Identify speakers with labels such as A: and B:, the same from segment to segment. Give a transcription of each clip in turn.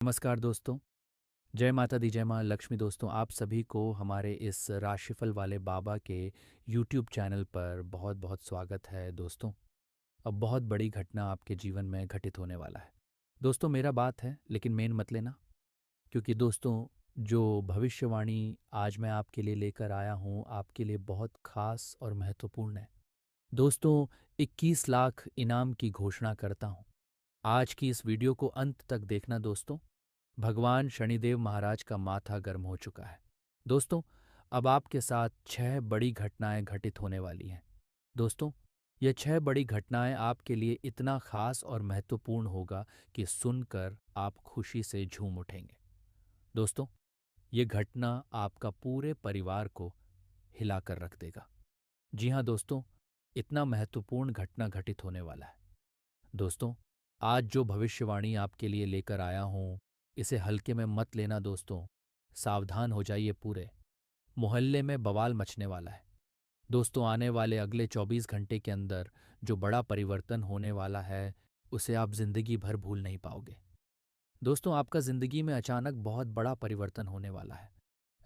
A: नमस्कार दोस्तों। जय माता दी, जय माँ लक्ष्मी। दोस्तों, आप सभी को हमारे इस राशिफल वाले बाबा के यूट्यूब चैनल पर बहुत बहुत स्वागत है। दोस्तों, अब बहुत बड़ी घटना आपके जीवन में घटित होने वाला है। दोस्तों, मेरा बात है लेकिन मेन मत लेना, क्योंकि दोस्तों, जो भविष्यवाणी आज मैं आपके लिए लेकर आया हूँ आपके लिए बहुत खास और महत्वपूर्ण है। दोस्तों, 21 लाख इनाम की घोषणा करता हूँ। आज की इस वीडियो को अंत तक देखना दोस्तों। भगवान शनिदेव महाराज का माथा गर्म हो चुका है। दोस्तों, अब आपके साथ 6 बड़ी घटनाएं घटित होने वाली हैं। दोस्तों, ये 6 बड़ी घटनाएं आपके लिए इतना खास और महत्वपूर्ण होगा कि सुनकर आप खुशी से झूम उठेंगे। दोस्तों, ये घटना आपका पूरे परिवार को हिलाकर रख देगा। जी हाँ दोस्तों, इतना महत्वपूर्ण घटना घटित होने वाला है। दोस्तों, आज जो भविष्यवाणी आपके लिए लेकर आया हूँ, इसे हल्के में मत लेना दोस्तों। सावधान हो जाइए पूरे। मोहल्ले में बवाल मचने वाला है। दोस्तों, आने वाले अगले 24 घंटे के अंदर जो बड़ा परिवर्तन होने वाला है, उसे आप जिंदगी भर भूल नहीं पाओगे। दोस्तों, आपका जिंदगी में अचानक बहुत बड़ा परिवर्तन होने वाला है।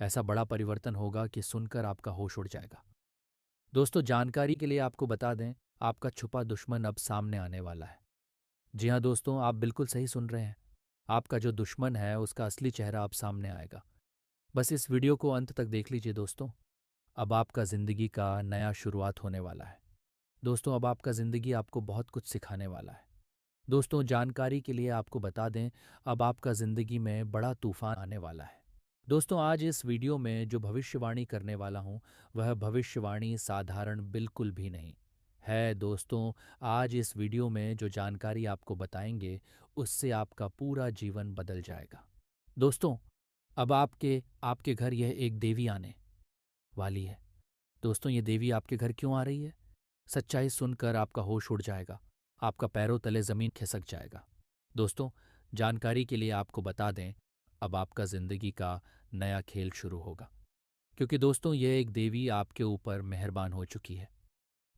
A: ऐसा बड़ा परिवर्तन होगा कि सुनकर आपका होश उड़ जाएगा। दोस्तों, जानकारी के लिए आपको बता दें, आपका छुपा दुश्मन अब सामने आने वाला है। जी हाँ दोस्तों, आप बिल्कुल सही सुन रहे हैं। आपका जो दुश्मन है उसका असली चेहरा अब सामने आएगा। बस इस वीडियो को अंत तक देख लीजिए दोस्तों। अब आपका ज़िंदगी का नया शुरुआत होने वाला है। दोस्तों, अब आपका ज़िंदगी आपको बहुत कुछ सिखाने वाला है। दोस्तों, जानकारी के लिए आपको बता दें, अब आपका ज़िंदगी में बड़ा तूफान आने वाला है। दोस्तों, आज इस वीडियो में जो भविष्यवाणी करने वाला हूँ, वह भविष्यवाणी साधारण बिल्कुल भी नहीं है। दोस्तों, आज इस वीडियो में जो जानकारी आपको बताएंगे, उससे आपका पूरा जीवन बदल जाएगा। दोस्तों, अब आपके आपके घर यह एक देवी आने वाली है। दोस्तों, ये देवी आपके घर क्यों आ रही है? सच्चाई सुनकर आपका होश उड़ जाएगा। आपका पैरों तले ज़मीन खिसक जाएगा। दोस्तों, जानकारी के लिए आपको बता दें, अब आपका ज़िंदगी का नया खेल शुरू होगा। क्योंकि दोस्तों, ये एक देवी आपके ऊपर मेहरबान हो चुकी है।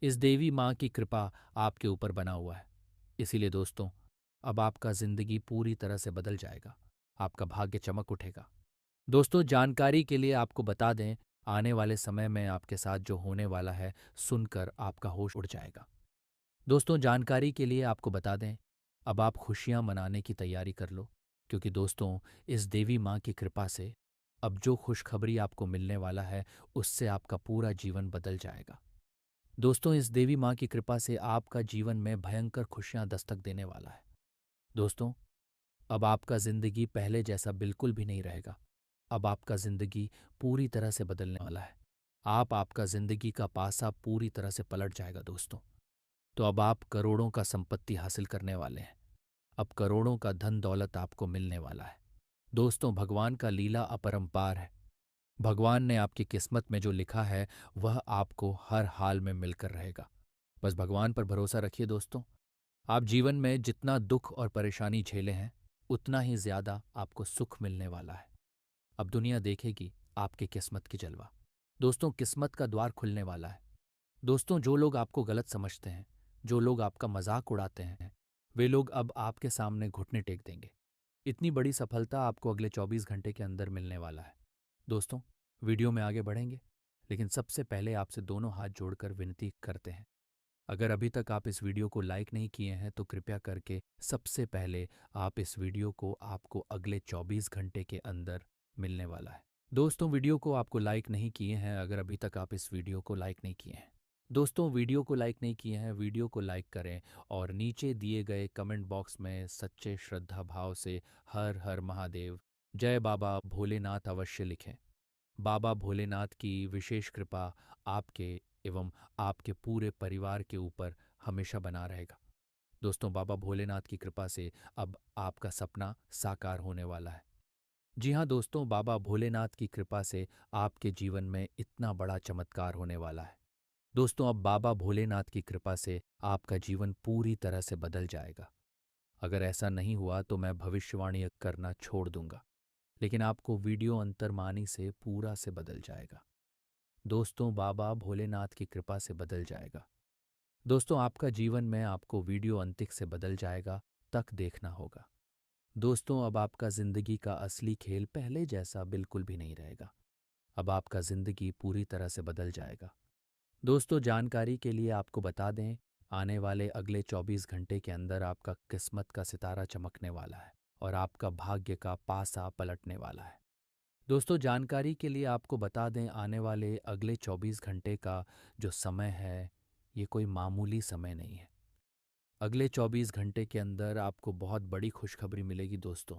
A: इस देवी माँ की कृपा आपके ऊपर बना हुआ है। इसीलिए दोस्तों, अब आपका ज़िंदगी पूरी तरह से बदल जाएगा। आपका भाग्य चमक उठेगा। दोस्तों, जानकारी के लिए आपको बता दें, आने वाले समय में आपके साथ जो होने वाला है, सुनकर आपका होश उड़ जाएगा। दोस्तों, जानकारी के लिए आपको बता दें, अब आप खुशियाँ मनाने की तैयारी कर लो। क्योंकि दोस्तों, इस देवी माँ की कृपा से अब जो खुशखबरी आपको मिलने वाला है, उससे आपका पूरा जीवन बदल जाएगा। दोस्तों, इस देवी माँ की कृपा से आपका जीवन में भयंकर खुशियाँ दस्तक देने वाला है। दोस्तों, अब आपका ज़िंदगी पहले जैसा बिल्कुल भी नहीं रहेगा। अब आपका ज़िंदगी पूरी तरह से बदलने वाला है। आपका ज़िंदगी का पासा पूरी तरह से पलट जाएगा दोस्तों। तो अब आप करोड़ों का संपत्ति हासिल करने वाले हैं। अब करोड़ों का धन दौलत आपको मिलने वाला है। दोस्तों, भगवान का लीला अपरंपार है। भगवान ने आपकी किस्मत में जो लिखा है, वह आपको हर हाल में मिलकर रहेगा। बस भगवान पर भरोसा रखिए दोस्तों। आप जीवन में जितना दुख और परेशानी झेले हैं, उतना ही ज्यादा आपको सुख मिलने वाला है। अब दुनिया देखेगी आपकी किस्मत की जलवा। दोस्तों, किस्मत का द्वार खुलने वाला है। दोस्तों, जो लोग आपको गलत समझते हैं, जो लोग आपका मजाक उड़ाते हैं, वे लोग अब आपके सामने घुटने टेक देंगे। इतनी बड़ी सफलता आपको अगले 24 घंटे के अंदर मिलने वाला है। दोस्तों, वीडियो में आगे बढ़ेंगे, लेकिन सबसे पहले आपसे दोनों हाथ जोड़कर विनती करते हैं। अगर अभी तक आप इस वीडियो को लाइक नहीं किए हैं, तो कृपया करके सबसे पहले आप इस वीडियो को आपको अगले 24 घंटे के अंदर मिलने वाला है। दोस्तों, वीडियो को आपको लाइक नहीं किए हैं, अगर अभी तक आप इस वीडियो को लाइक नहीं किए हैं, दोस्तों वीडियो को लाइक नहीं किए हैं, वीडियो को लाइक करें और नीचे दिए गए कमेंट बॉक्स में सच्चे श्रद्धा भाव से हर हर महादेव, जय बाबा भोलेनाथ अवश्य लिखें। बाबा भोलेनाथ की विशेष कृपा आपके एवं आपके पूरे परिवार के ऊपर हमेशा बना रहेगा। दोस्तों, बाबा भोलेनाथ की कृपा से अब आपका सपना साकार होने वाला है। जी हाँ दोस्तों, बाबा भोलेनाथ की कृपा से आपके जीवन में इतना बड़ा चमत्कार होने वाला है। दोस्तों, अब बाबा भोलेनाथ की कृपा से आपका जीवन पूरी तरह से बदल जाएगा। अगर ऐसा नहीं हुआ तो मैं भविष्यवाणी करना छोड़ दूंगा, लेकिन आपको वीडियो अंतर्मानी से पूरा से बदल जाएगा। दोस्तों, बाबा भोलेनाथ की कृपा से बदल जाएगा। दोस्तों, आपका जीवन में आपको वीडियो अंतिक से बदल जाएगा, तक देखना होगा। दोस्तों, अब आपका ज़िंदगी का असली खेल पहले जैसा बिल्कुल भी नहीं रहेगा। अब आपका ज़िंदगी पूरी तरह से बदल जाएगा। दोस्तों, जानकारी के लिए आपको बता दें, आने वाले अगले 24 घंटे के अंदर आपका किस्मत का सितारा चमकने वाला है और आपका भाग्य का पासा पलटने वाला है। दोस्तों, जानकारी के लिए आपको बता दें, आने वाले अगले 24 घंटे का जो समय है, ये कोई मामूली समय नहीं है। अगले 24 घंटे के अंदर आपको बहुत बड़ी खुशखबरी मिलेगी दोस्तों।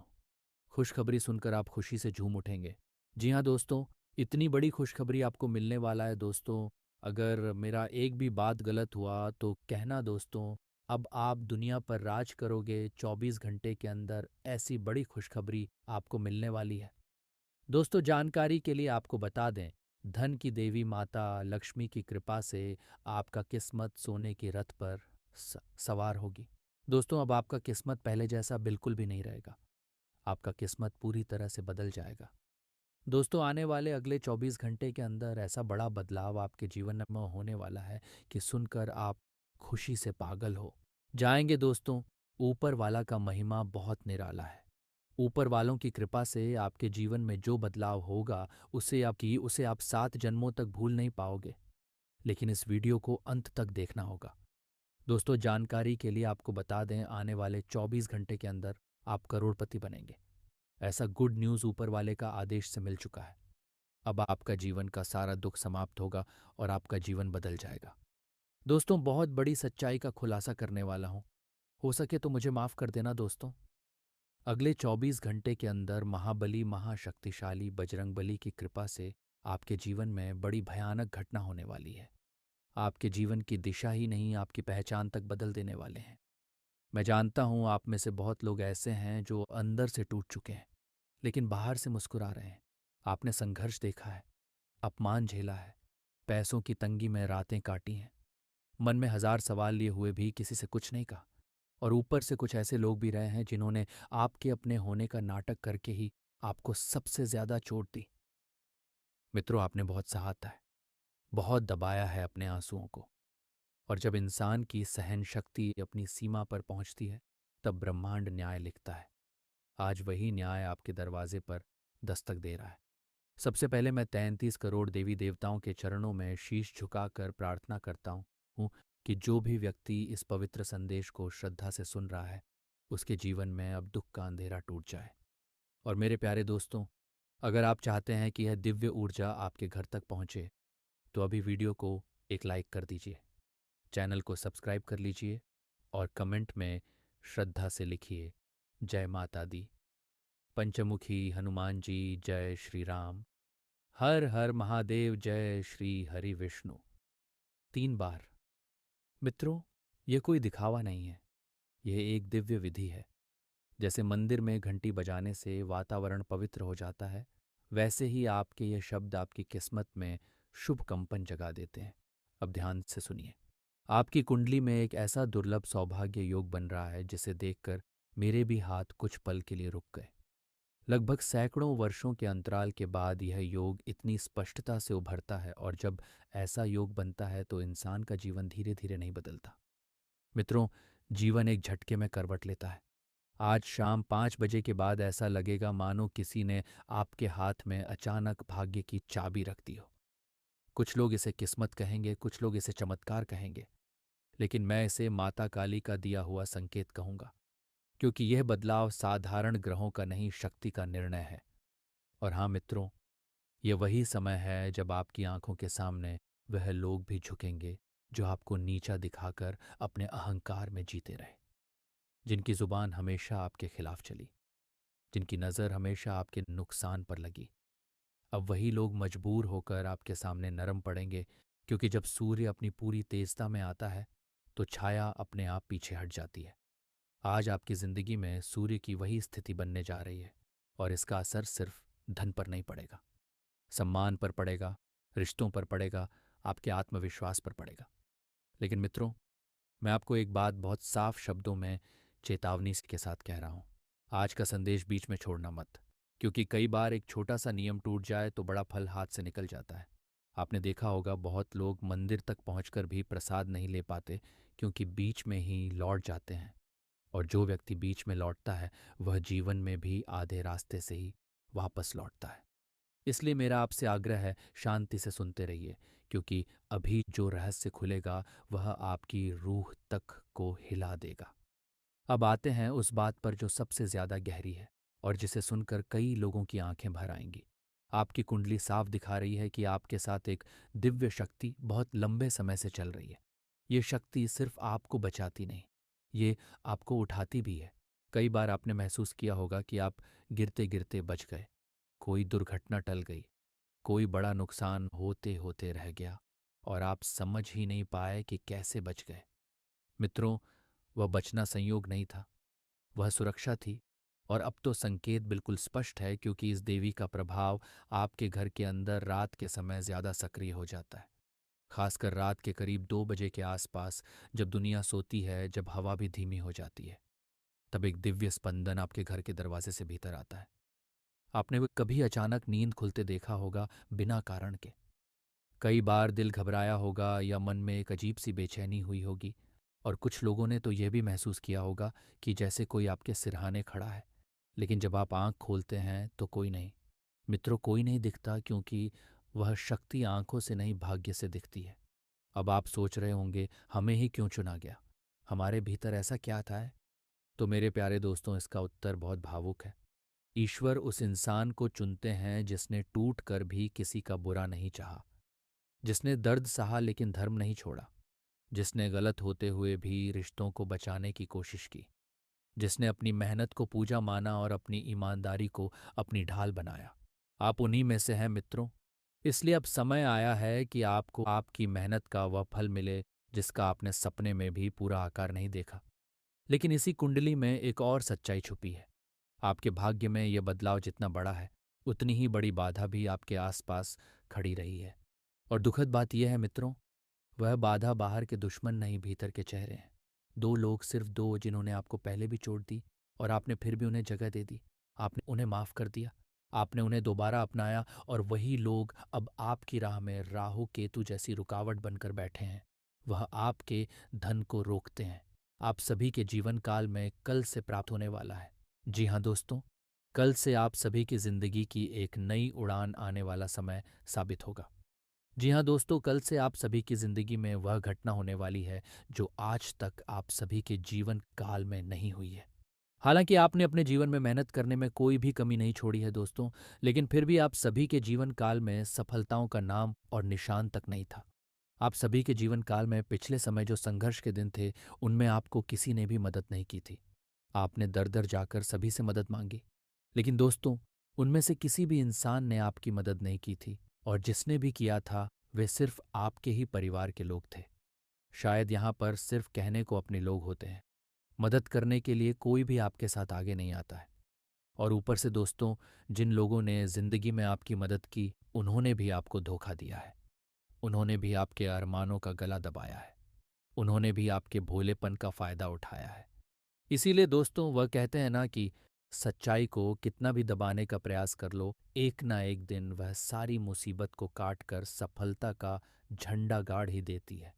A: खुशखबरी सुनकर आप खुशी से झूम उठेंगे। जी हाँ दोस्तों, इतनी बड़ी खुशखबरी आपको मिलने वाला है दोस्तों। अगर मेरा एक भी बात गलत हुआ तो कहना दोस्तों। अब आप दुनिया पर राज करोगे। 24 घंटे के अंदर ऐसी बड़ी खुशखबरी आपको मिलने वाली है। दोस्तों, जानकारी के लिए आपको बता दें, धन की देवी माता लक्ष्मी की कृपा से आपका किस्मत सोने के रथ पर सवार होगी। दोस्तों, अब आपका किस्मत पहले जैसा बिल्कुल भी नहीं रहेगा। आपका किस्मत पूरी तरह से बदल जाएगा। दोस्तों, आने वाले अगले 24 घंटे के अंदर ऐसा बड़ा बदलाव आपके जीवन में होने वाला है कि सुनकर आप खुशी से पागल हो जाएंगे। दोस्तों, ऊपर वाला का महिमा बहुत निराला है। ऊपर वालों की कृपा से आपके जीवन में जो बदलाव होगा, उसे आप 7 जन्मों तक भूल नहीं पाओगे। लेकिन इस वीडियो को अंत तक देखना होगा। दोस्तों, जानकारी के लिए आपको बता दें, आने वाले 24 घंटे के अंदर आप करोड़पति बनेंगे। ऐसा गुड न्यूज़ ऊपर वाले का आदेश से मिल चुका है। अब आपका जीवन का सारा दुख समाप्त होगा और आपका जीवन बदल जाएगा। दोस्तों, बहुत बड़ी सच्चाई का खुलासा करने वाला हूँ। हो सके तो मुझे माफ़ कर देना दोस्तों। अगले 24 घंटे के अंदर महाबली महाशक्तिशाली बजरंगबली की कृपा से आपके जीवन में बड़ी भयानक घटना होने वाली है। आपके जीवन की दिशा ही नहीं, आपकी पहचान तक बदल देने वाले हैं। मैं जानता हूँ आप में से बहुत लोग ऐसे हैं जो अंदर से टूट चुके हैं, लेकिन बाहर से मुस्कुरा रहे हैं। आपने संघर्ष देखा है, अपमान झेला है, पैसों की तंगी में रातें काटी हैं, मन में हजार सवाल लिए हुए भी किसी से कुछ नहीं कहा। और ऊपर से कुछ ऐसे लोग भी रहे हैं जिन्होंने आपके अपने होने का नाटक करके ही आपको सबसे ज्यादा चोट दी। मित्रों, आपने बहुत सहाता है, बहुत दबाया है अपने आंसुओं को। और जब इंसान की सहन शक्ति अपनी सीमा पर पहुंचती है, तब ब्रह्मांड न्याय लिखता है। आज वही न्याय आपके दरवाजे पर दस्तक दे रहा है। सबसे पहले मैं 33 करोड़ देवी देवताओं के चरणों में शीश झुकाकर प्रार्थना करता हूँ कि जो भी व्यक्ति इस पवित्र संदेश को श्रद्धा से सुन रहा है, उसके जीवन में अब दुख का अंधेरा टूट जाए। और मेरे प्यारे दोस्तों, अगर आप चाहते हैं कि यह दिव्य ऊर्जा आपके घर तक पहुँचे, तो अभी वीडियो को एक लाइक कर दीजिए, चैनल को सब्सक्राइब कर लीजिए और कमेंट में श्रद्धा से लिखिए, जय माता दी, पंचमुखी हनुमान जी जय श्री राम, हर हर महादेव जय श्री हरि विष्णु, 3 बार। मित्रों, ये कोई दिखावा नहीं है, यह एक दिव्य विधि है। जैसे मंदिर में घंटी बजाने से वातावरण पवित्र हो जाता है, वैसे ही आपके ये शब्द आपकी किस्मत में शुभ कंपन जगा देते हैं। अब ध्यान से सुनिए। आपकी कुंडली में एक ऐसा दुर्लभ सौभाग्य योग बन रहा है जिसे देखकर मेरे भी हाथ कुछ पल के लिए रुक गए। लगभग सैकड़ों वर्षों के अंतराल के बाद यह योग इतनी स्पष्टता से उभरता है, और जब ऐसा योग बनता है तो इंसान का जीवन धीरे धीरे नहीं बदलता। मित्रों, जीवन एक झटके में करवट लेता है। आज शाम 5 बजे के बाद ऐसा लगेगा मानो किसी ने आपके हाथ में अचानक भाग्य की चाबी रख दी हो। कुछ लोग इसे किस्मत कहेंगे, कुछ लोग इसे चमत्कार कहेंगे, लेकिन मैं इसे माता काली का दिया हुआ संकेत कहूंगा, क्योंकि यह बदलाव साधारण ग्रहों का नहीं, शक्ति का निर्णय है। और हाँ मित्रों, ये वही समय है जब आपकी आंखों के सामने वह लोग भी झुकेंगे जो आपको नीचा दिखाकर अपने अहंकार में जीते रहे, जिनकी जुबान हमेशा आपके खिलाफ चली, जिनकी नज़र हमेशा आपके नुकसान पर लगी। अब वही लोग मजबूर होकर आपके सामने नरम पड़ेंगे, क्योंकि जब सूर्य अपनी पूरी तेजता में आता है तो छाया अपने आप पीछे हट जाती है। आज आपकी जिंदगी में सूर्य की वही स्थिति बनने जा रही है, और इसका असर सिर्फ धन पर नहीं पड़ेगा, सम्मान पर पड़ेगा, रिश्तों पर पड़ेगा, आपके आत्मविश्वास पर पड़ेगा। लेकिन मित्रों, मैं आपको एक बात बहुत साफ शब्दों में चेतावनी के साथ कह रहा हूँ। आज का संदेश बीच में छोड़ना मत, क्योंकि कई बार एक छोटा सा नियम टूट जाए तो बड़ा फल हाथ से निकल जाता है। आपने देखा होगा, बहुत लोग मंदिर तक पहुंचकर भी प्रसाद नहीं ले पाते, क्योंकि बीच में ही लौट जाते हैं। और जो व्यक्ति बीच में लौटता है वह जीवन में भी आधे रास्ते से ही वापस लौटता है। इसलिए मेरा आपसे आग्रह है, शांति से सुनते रहिए, क्योंकि अभी जो रहस्य खुलेगा वह आपकी रूह तक को हिला देगा। अब आते हैं उस बात पर जो सबसे ज़्यादा गहरी है और जिसे सुनकर कई लोगों की आंखें भर आएंगी। आपकी कुंडली साफ दिखा रही है कि आपके साथ एक दिव्य शक्ति बहुत लंबे समय से चल रही है। ये शक्ति सिर्फ आपको बचाती नहीं, ये आपको उठाती भी है। कई बार आपने महसूस किया होगा कि आप गिरते गिरते बच गए, कोई दुर्घटना टल गई, कोई बड़ा नुकसान होते होते रह गया और आप समझ ही नहीं पाए कि कैसे बच गए। मित्रों, वह बचना संयोग नहीं था, वह सुरक्षा थी। और अब तो संकेत बिल्कुल स्पष्ट है, क्योंकि इस देवी का प्रभाव आपके घर के अंदर रात के समय ज्यादा सक्रिय हो जाता है। खासकर रात के करीब 2 बजे के आसपास, जब दुनिया सोती है, जब हवा भी धीमी हो जाती है, तब एक दिव्य स्पंदन आपके घर के दरवाजे से भीतर आता है। आपने वो कभी अचानक नींद खुलते देखा होगा, बिना कारण के। कई बार दिल घबराया होगा या मन में एक अजीब सी बेचैनी हुई होगी। और कुछ लोगों ने तो यह भी महसूस किया होगा कि जैसे कोई आपके सिरहाने खड़ा है। लेकिन जब आप आंख खोलते हैं तो कोई नहीं। मित्रों, कोई नहीं दिखता, क्योंकि वह शक्ति आंखों से नहीं, भाग्य से दिखती है। अब आप सोच रहे होंगे, हमें ही क्यों चुना गया, हमारे भीतर ऐसा क्या था? तो मेरे प्यारे दोस्तों, इसका उत्तर बहुत भावुक है। ईश्वर उस इंसान को चुनते हैं जिसने टूट कर भी किसी का बुरा नहीं चाहा, जिसने दर्द सहा लेकिन धर्म नहीं छोड़ा, जिसने गलत होते हुए भी रिश्तों को बचाने की कोशिश की, जिसने अपनी मेहनत को पूजा माना और अपनी ईमानदारी को अपनी ढाल बनाया। आप उन्हीं में से हैं मित्रों। इसलिए अब समय आया है कि आपको आपकी मेहनत का वह फल मिले जिसका आपने सपने में भी पूरा आकार नहीं देखा। लेकिन इसी कुंडली में एक और सच्चाई छुपी है। आपके भाग्य में यह बदलाव जितना बड़ा है, उतनी ही बड़ी बाधा भी आपके आसपास खड़ी रही है। और दुखद बात यह है मित्रों, वह बाधा बाहर के दुश्मन नहीं, भीतर के चेहरे हैं। दो लोग, सिर्फ दो, जिन्होंने आपको पहले भी चोट दी और आपने फिर भी उन्हें जगह दे दी। आपने उन्हें माफ कर दिया, आपने उन्हें दोबारा अपनाया, और वही लोग अब आपकी राह में राहु केतु जैसी रुकावट बनकर बैठे हैं। वह आपके धन को रोकते हैं। आप सभी के जीवन काल में कल से प्राप्त होने वाला है। जी हाँ दोस्तों, कल से आप सभी की जिंदगी की एक नई उड़ान आने वाला समय साबित होगा। जी हाँ दोस्तों, कल से आप सभी की जिंदगी में वह घटना होने वाली है जो आज तक आप सभी के जीवन काल में नहीं हुई है। हालांकि आपने अपने जीवन में मेहनत करने में कोई भी कमी नहीं छोड़ी है दोस्तों, लेकिन फिर भी आप सभी के जीवन काल में सफलताओं का नाम और निशान तक नहीं था। आप सभी के जीवन काल में पिछले समय जो संघर्ष के दिन थे, उनमें आपको किसी ने भी मदद नहीं की थी। आपने दर दर जाकर सभी से मदद मांगी, लेकिन दोस्तों, उनमें से किसी भी इंसान ने आपकी मदद नहीं की थी। और जिसने भी किया था, वे सिर्फ आपके ही परिवार के लोग थे। शायद यहाँ पर सिर्फ कहने को अपने लोग होते हैं, मदद करने के लिए कोई भी आपके साथ आगे नहीं आता है। और ऊपर से दोस्तों, जिन लोगों ने जिंदगी में आपकी मदद की, उन्होंने भी आपको धोखा दिया है। उन्होंने भी आपके अरमानों का गला दबाया है। उन्होंने भी आपके भोलेपन का फायदा उठाया है। इसीलिए दोस्तों, वह कहते हैं ना कि सच्चाई को कितना भी दबाने का प्रयास कर लो, एक ना एक दिन वह सारी मुसीबत को काट कर सफलता का झंडा गाड़ ही देती है।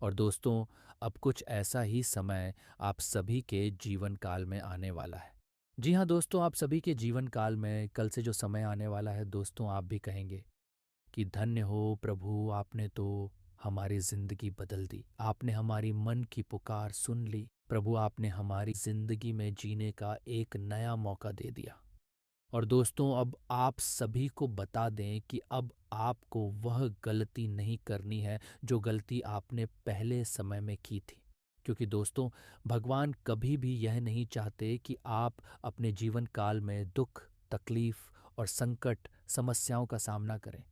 A: और दोस्तों, अब कुछ ऐसा ही समय आप सभी के जीवन काल में आने वाला है। जी हाँ दोस्तों, आप सभी के जीवन काल में कल से जो समय आने वाला है दोस्तों, आप भी कहेंगे कि धन्य हो प्रभु, आपने तो हमारी जिंदगी बदल दी। आपने हमारी मन की पुकार सुन ली। प्रभु, आपने हमारी जिंदगी में जीने का एक नया मौका दे दिया। और दोस्तों, अब आप सभी को बता दें कि अब आपको वह गलती नहीं करनी है जो गलती आपने पहले समय में की थी। क्योंकि दोस्तों, भगवान कभी भी यह नहीं चाहते कि आप अपने जीवन काल में दुख, तकलीफ और संकट, समस्याओं का सामना करें।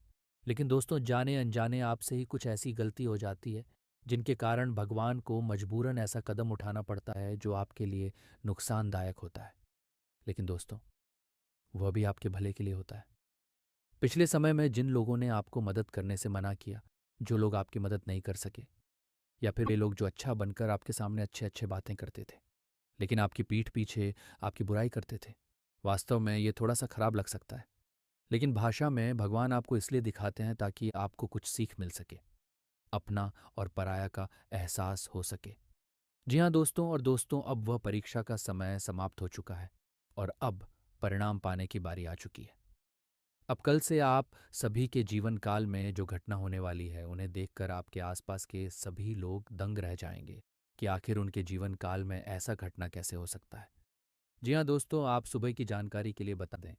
A: लेकिन दोस्तों, जाने अनजाने आपसे ही कुछ ऐसी गलती हो जाती है जिनके कारण भगवान को मजबूरन ऐसा कदम उठाना पड़ता है जो आपके लिए नुकसानदायक होता है। लेकिन दोस्तों, वह भी आपके भले के लिए होता है। पिछले समय में जिन लोगों ने आपको मदद करने से मना किया, जो लोग आपकी मदद नहीं कर सके, या फिर वे लोग जो अच्छा बनकर आपके सामने अच्छे अच्छे बातें करते थे लेकिन आपकी पीठ पीछे आपकी बुराई करते थे, वास्तव में ये थोड़ा सा खराब लग सकता है। लेकिन भाषा में भगवान आपको इसलिए दिखाते हैं ताकि आपको कुछ सीख मिल सके, अपना और पराया का एहसास हो सके। जी हाँ दोस्तों, और दोस्तों अब वह परीक्षा का समय समाप्त हो चुका है और अब परिणाम पाने की बारी आ चुकी है। अब कल से आप सभी के जीवन काल में जो घटना होने वाली है, उन्हें देखकर आपके आसपास के सभी लोग दंग रह जाएंगे कि आखिर उनके जीवन काल में ऐसा घटना कैसे हो सकता है। जी हाँ दोस्तों, आप सुबह की जानकारी के लिए बता दें,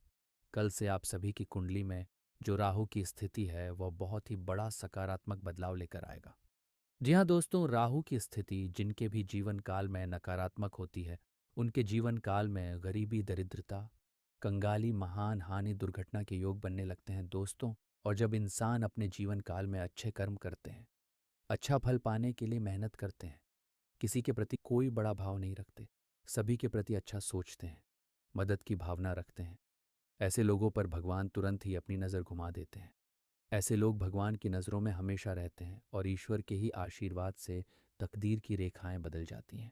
A: कल से आप सभी की कुंडली में जो राहु की स्थिति है, वह बहुत ही बड़ा सकारात्मक बदलाव लेकर आएगा। जी हाँ दोस्तों, राहु की स्थिति जिनके भी जीवन काल में नकारात्मक होती है, उनके जीवन काल में गरीबी, दरिद्रता, कंगाली, महान हानि, दुर्घटना के योग बनने लगते हैं दोस्तों। और जब इंसान अपने जीवन काल में अच्छे कर्म करते हैं, अच्छा फल पाने के लिए मेहनत करते हैं, किसी के प्रति कोई बड़ा भाव नहीं रखते, सभी के प्रति अच्छा सोचते हैं, मदद की भावना रखते हैं, ऐसे लोगों पर भगवान तुरंत ही अपनी नज़र घुमा देते हैं। ऐसे लोग भगवान की नज़रों में हमेशा रहते हैं और ईश्वर के ही आशीर्वाद से तकदीर की रेखाएं बदल जाती हैं।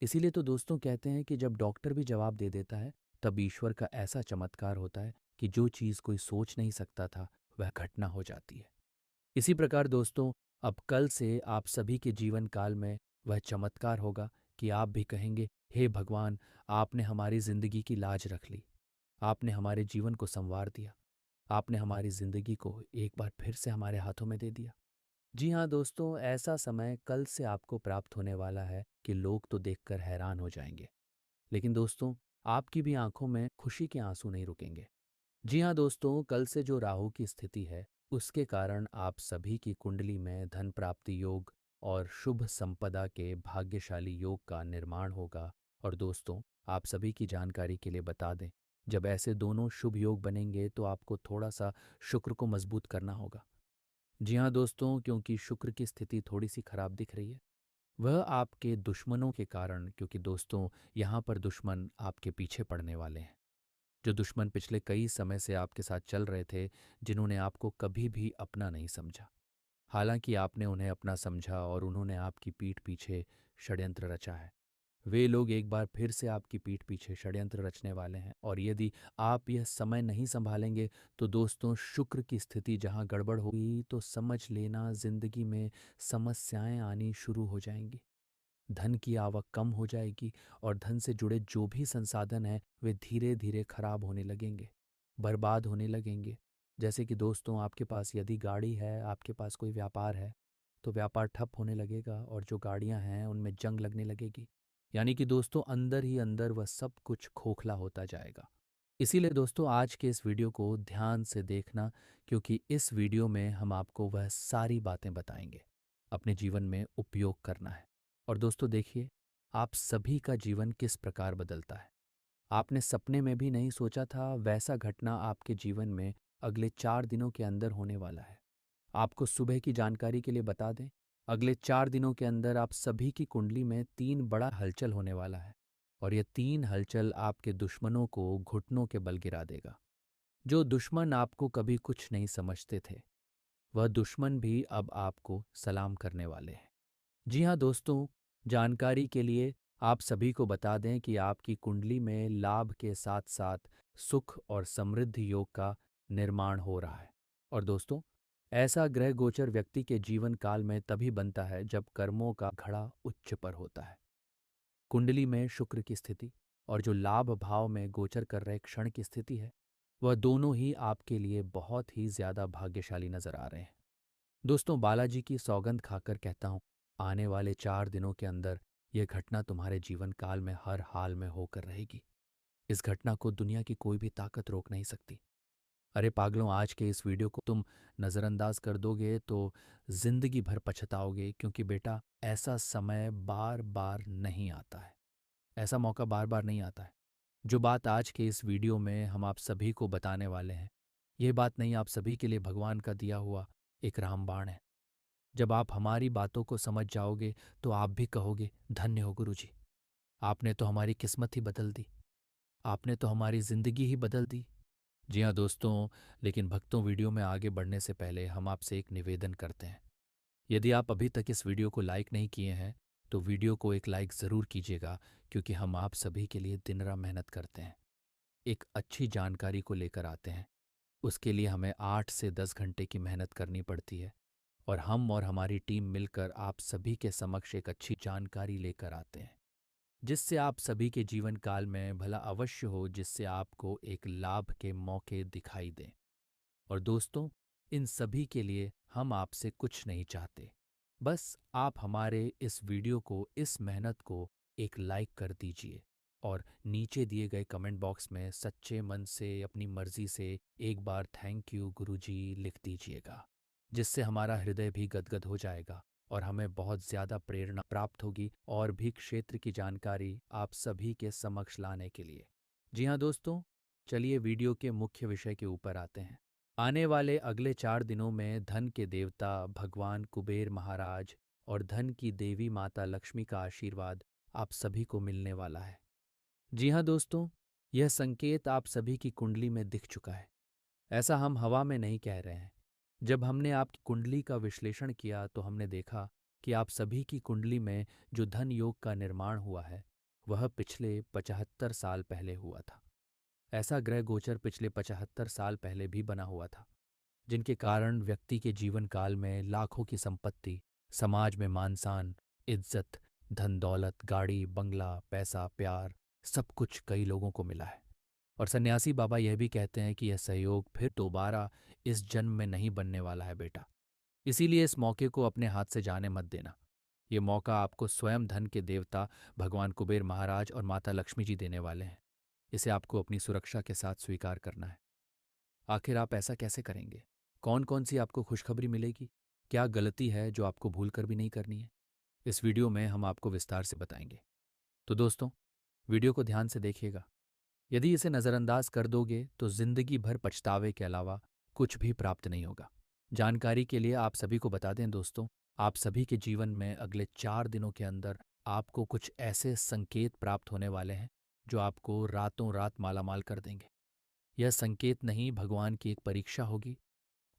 A: इसीलिए तो दोस्तों कहते हैं कि जब डॉक्टर भी जवाब दे देता है, तब ईश्वर का ऐसा चमत्कार होता है कि जो चीज़ कोई सोच नहीं सकता था, वह घटना हो जाती है। इसी प्रकार दोस्तों, अब कल से आप सभी के जीवन काल में वह चमत्कार होगा कि आप भी कहेंगे, हे भगवान, आपने हमारी ज़िंदगी की लाज रख ली, आपने हमारे जीवन को संवार दिया, आपने हमारी ज़िंदगी को एक बार फिर से हमारे हाथों में दे दिया। जी हाँ दोस्तों, ऐसा समय कल से आपको प्राप्त होने वाला है कि लोग तो देखकर हैरान हो जाएंगे, लेकिन दोस्तों आपकी भी आंखों में खुशी के आंसू नहीं रुकेंगे। जी हाँ दोस्तों, कल से जो राहु की स्थिति है, उसके कारण आप सभी की कुंडली में धन प्राप्ति योग और शुभ संपदा के भाग्यशाली योग का निर्माण होगा। और दोस्तों, आप सभी की जानकारी के लिए बता दें, जब ऐसे दोनों शुभ योग बनेंगे तो आपको थोड़ा सा शुक्र को मजबूत करना होगा। जी हाँ दोस्तों, क्योंकि शुक्र की स्थिति थोड़ी सी खराब दिख रही है, वह आपके दुश्मनों के कारण, क्योंकि दोस्तों यहाँ पर दुश्मन आपके पीछे पड़ने वाले हैं। जो दुश्मन पिछले कई समय से आपके साथ चल रहे थे, जिन्होंने आपको कभी भी अपना नहीं समझा, हालांकि आपने उन्हें अपना समझा और उन्होंने आपकी पीठ पीछे षड्यंत्र रचा है, वे लोग एक बार फिर से आपकी पीठ पीछे षड्यंत्र रचने वाले हैं। और यदि आप यह समय नहीं संभालेंगे, तो दोस्तों शुक्र की स्थिति जहां गड़बड़ होगी, तो समझ लेना जिंदगी में समस्याएं आनी शुरू हो जाएंगी। धन की आवक कम हो जाएगी और धन से जुड़े जो भी संसाधन हैं, वे धीरे धीरे खराब होने लगेंगे, बर्बाद होने लगेंगे। जैसे कि दोस्तों, आपके पास यदि गाड़ी है, आपके पास कोई व्यापार है, तो व्यापार ठप होने लगेगा और जो गाड़ियां हैं उनमें जंग लगने लगेगी। यानी कि दोस्तों अंदर ही अंदर वह सब कुछ खोखला होता जाएगा। इसीलिए दोस्तों आज के इस वीडियो को ध्यान से देखना, क्योंकि इस वीडियो में हम आपको वह सारी बातें बताएंगे, अपने जीवन में उपयोग करना है। और दोस्तों देखिए, आप सभी का जीवन किस प्रकार बदलता है। आपने सपने में भी नहीं सोचा था वैसा घटना आपके जीवन में अगले 4 दिनों के अंदर होने वाला है। आपको सुबह की जानकारी के लिए बता दें, अगले 4 दिनों के अंदर आप सभी की कुंडली में 3 बड़ा हलचल होने वाला है। और यह 3 हलचल आपके दुश्मनों को घुटनों के बल गिरा देगा। जो दुश्मन आपको कभी कुछ नहीं समझते थे, वह दुश्मन भी अब आपको सलाम करने वाले हैं। जी हाँ दोस्तों, जानकारी के लिए आप सभी को बता दें कि आपकी कुंडली में लाभ के साथ साथ सुख और समृद्धि योग का निर्माण हो रहा है। और दोस्तों, ऐसा ग्रह गोचर व्यक्ति के जीवन काल में तभी बनता है जब कर्मों का घड़ा उच्च पर होता है। कुंडली में शुक्र की स्थिति और जो लाभ भाव में गोचर कर रहे क्षण की स्थिति है, वह दोनों ही आपके लिए बहुत ही ज्यादा भाग्यशाली नजर आ रहे हैं। दोस्तों, बालाजी की सौगंध खाकर कहता हूँ, आने वाले 4 दिनों के अंदर यह घटना तुम्हारे जीवन काल में हर हाल में होकर रहेगी। इस घटना को दुनिया की कोई भी ताकत रोक नहीं सकती। अरे पागलों, आज के इस वीडियो को तुम नज़रअंदाज कर दोगे तो जिंदगी भर पछताओगे, क्योंकि बेटा ऐसा समय बार बार नहीं आता है, ऐसा मौका बार बार नहीं आता है। जो बात आज के इस वीडियो में हम आप सभी को बताने वाले हैं, यह बात नहीं, आप सभी के लिए भगवान का दिया हुआ एक रामबाण है। जब आप हमारी बातों को समझ जाओगे, तो आप भी कहोगे, धन्य हो गुरुजी, आपने तो हमारी किस्मत ही बदल दी, आपने तो हमारी ज़िंदगी ही बदल दी। जी हाँ दोस्तों, लेकिन भक्तों, वीडियो में आगे बढ़ने से पहले हम आपसे एक निवेदन करते हैं। यदि आप अभी तक इस वीडियो को लाइक नहीं किए हैं, तो वीडियो को एक लाइक ज़रूर कीजिएगा, क्योंकि हम आप सभी के लिए दिन रात मेहनत करते हैं, एक अच्छी जानकारी को लेकर आते हैं। उसके लिए हमें 8 से 10 घंटे की मेहनत करनी पड़ती है। और हम और हमारी टीम मिलकर आप सभी के समक्ष एक अच्छी जानकारी लेकर आते हैं, जिससे आप सभी के जीवन काल में भला अवश्य हो, जिससे आपको एक लाभ के मौके दिखाई दें। और दोस्तों, इन सभी के लिए हम आपसे कुछ नहीं चाहते। बस आप हमारे इस वीडियो को, इस मेहनत को एक लाइक कर दीजिए और नीचे दिए गए कमेंट बॉक्स में सच्चे मन से, अपनी मर्ज़ी से एक बार थैंक यू गुरुजी लिख दीजिएगा, जिससे हमारा हृदय भी गदगद हो जाएगा और हमें बहुत ज़्यादा प्रेरणा प्राप्त होगी और भी क्षेत्र की जानकारी आप सभी के समक्ष लाने के लिए। जी हाँ दोस्तों, चलिए वीडियो के मुख्य विषय के ऊपर आते हैं। आने वाले अगले 4 दिनों में धन के देवता भगवान कुबेर महाराज और धन की देवी माता लक्ष्मी का आशीर्वाद आप सभी को मिलने वाला है। जी हाँ दोस्तों, यह संकेत आप सभी की कुंडली में दिख चुका है। ऐसा हम हवा में नहीं कह रहे हैं। जब हमने आपकी कुंडली का विश्लेषण किया तो हमने देखा कि आप सभी की कुंडली में जो धन योग का निर्माण हुआ है, वह पिछले 75 साल पहले हुआ था। ऐसा ग्रह गोचर पिछले 75 साल पहले भी बना हुआ था, जिनके कारण व्यक्ति के जीवन काल में लाखों की संपत्ति, समाज में मान सम्मान, इज्जत, धन दौलत, गाड़ी बंगला, पैसा, प्यार, सब कुछ कई लोगों को मिला है। और सन्यासी बाबा यह भी कहते हैं कि यह सहयोग फिर दोबारा इस जन्म में नहीं बनने वाला है बेटा। इसीलिए इस मौके को अपने हाथ से जाने मत देना। ये मौका आपको स्वयं धन के देवता भगवान कुबेर महाराज और माता लक्ष्मी जी देने वाले हैं। इसे आपको अपनी सुरक्षा के साथ स्वीकार करना है। आखिर आप ऐसा कैसे करेंगे? कौन कौन सी आपको खुशखबरी मिलेगी? क्या गलती है जो आपको भूल कर भी नहीं करनी है? इस वीडियो में हम आपको विस्तार से बताएंगे। तो दोस्तों, वीडियो को ध्यान से देखिएगा। यदि इसे नज़रअंदाज कर दोगे तो जिंदगी भर पछतावे के अलावा कुछ भी प्राप्त नहीं होगा। जानकारी के लिए आप सभी को बता दें दोस्तों, आप सभी के जीवन में अगले 4 दिनों के अंदर आपको कुछ ऐसे संकेत प्राप्त होने वाले हैं जो आपको रातों रात मालामाल कर देंगे। यह संकेत नहीं, भगवान की एक परीक्षा होगी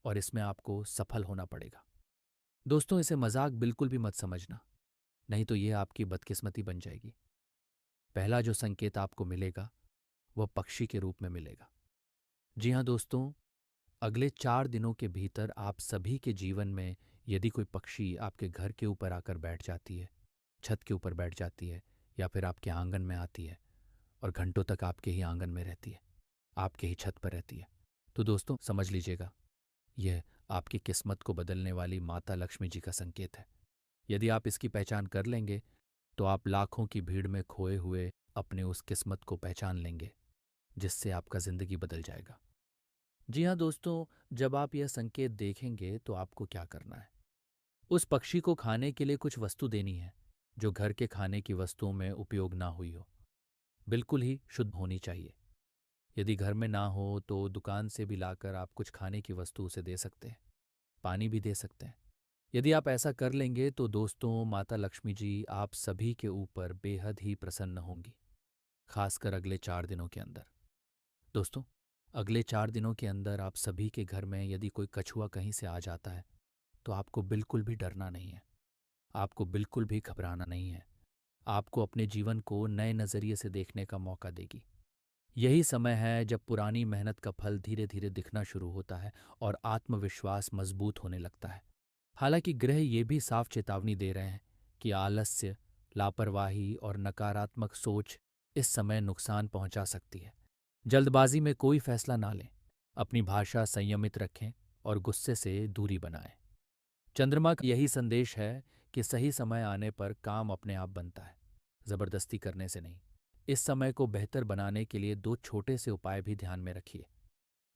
A: और इसमें आपको सफल होना पड़ेगा। दोस्तों, इसे मजाक बिल्कुल भी मत समझना, नहीं तो ये आपकी बदकिस्मती बन जाएगी। पहला जो संकेत आपको मिलेगा वह पक्षी के रूप में मिलेगा। जी हाँ दोस्तों, अगले 4 दिनों के भीतर आप सभी के जीवन में यदि कोई पक्षी आपके घर के ऊपर आकर बैठ जाती है, छत के ऊपर बैठ जाती है, या फिर आपके आंगन में आती है और घंटों तक आपके ही आंगन में रहती है, आपके ही छत पर रहती है, तो दोस्तों समझ लीजिएगा, यह आपकी किस्मत को बदलने वाली माता लक्ष्मी जी का संकेत है। यदि आप इसकी पहचान कर लेंगे तो आप लाखों की भीड़ में खोए हुए अपने उस किस्मत को पहचान लेंगे, जिससे आपका जिंदगी बदल जाएगा। जी हाँ दोस्तों, जब आप यह संकेत देखेंगे तो आपको क्या करना है? उस पक्षी को खाने के लिए कुछ वस्तु देनी है जो घर के खाने की वस्तुओं में उपयोग ना हुई हो, बिल्कुल ही शुद्ध होनी चाहिए। यदि घर में ना हो तो दुकान से भी लाकर आप कुछ खाने की वस्तु उसे दे सकते हैं, पानी भी दे सकते हैं। यदि आप ऐसा कर लेंगे तो दोस्तों, माता लक्ष्मी जी आप सभी के ऊपर बेहद ही प्रसन्न होंगी, खासकर अगले 4 दिनों के अंदर। दोस्तों, अगले 4 दिनों के अंदर आप सभी के घर में यदि कोई कछुआ कहीं से आ जाता है तो आपको बिल्कुल भी डरना नहीं है, आपको बिल्कुल भी घबराना नहीं है। आपको अपने जीवन को नए नज़रिए से देखने का मौका देगी। यही समय है जब पुरानी मेहनत का फल धीरे धीरे दिखना शुरू होता है और आत्मविश्वास मजबूत होने लगता है। हालांकि ग्रह ये भी साफ चेतावनी दे रहे हैं कि आलस्य, लापरवाही और नकारात्मक सोच इस समय नुकसान पहुंचा सकती है। जल्दबाजी में कोई फैसला ना लें, अपनी भाषा संयमित रखें और गुस्से से दूरी बनाएं। चंद्रमा का यही संदेश है कि सही समय आने पर काम अपने आप बनता है, जबरदस्ती करने से नहीं। इस समय को बेहतर बनाने के लिए 2 छोटे से उपाय भी ध्यान में रखिए।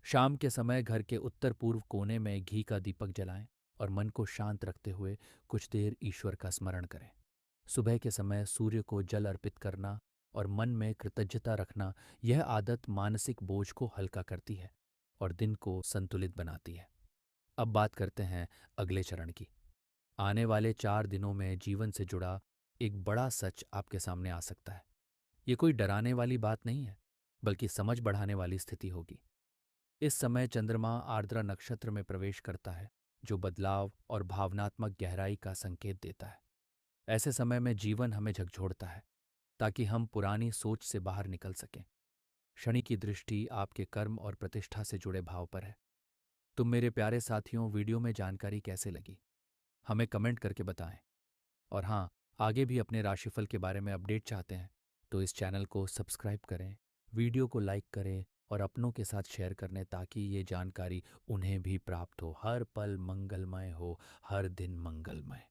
A: शाम के समय घर के उत्तर पूर्व कोने में घी का दीपक जलाएं और मन को शांत रखते हुए कुछ देर ईश्वर का स्मरण करें। सुबह के समय सूर्य को जल अर्पित करना और मन में कृतज्ञता रखना, यह आदत मानसिक बोझ को हल्का करती है और दिन को संतुलित बनाती है। अब बात करते हैं अगले चरण की। आने वाले 4 दिनों में जीवन से जुड़ा एक बड़ा सच आपके सामने आ सकता है। ये कोई डराने वाली बात नहीं है, बल्कि समझ बढ़ाने वाली स्थिति होगी। इस समय चंद्रमा आर्द्रा नक्षत्र में प्रवेश करता है, जो बदलाव और भावनात्मक गहराई का संकेत देता है। ऐसे समय में जीवन हमें झकझोरता है ताकि हम पुरानी सोच से बाहर निकल सकें। शनि की दृष्टि आपके कर्म और प्रतिष्ठा से जुड़े भाव पर है। तुम मेरे प्यारे साथियों, वीडियो में जानकारी कैसे लगी? हमें कमेंट करके बताएं। और हाँ, आगे भी अपने राशिफल के बारे में अपडेट चाहते हैं तो इस चैनल को सब्सक्राइब करें, वीडियो को लाइक करें और अपनों के साथ शेयर करें ताकि ये जानकारी उन्हें भी प्राप्त हो। हर पल मंगलमय हो, हर दिन मंगलमय।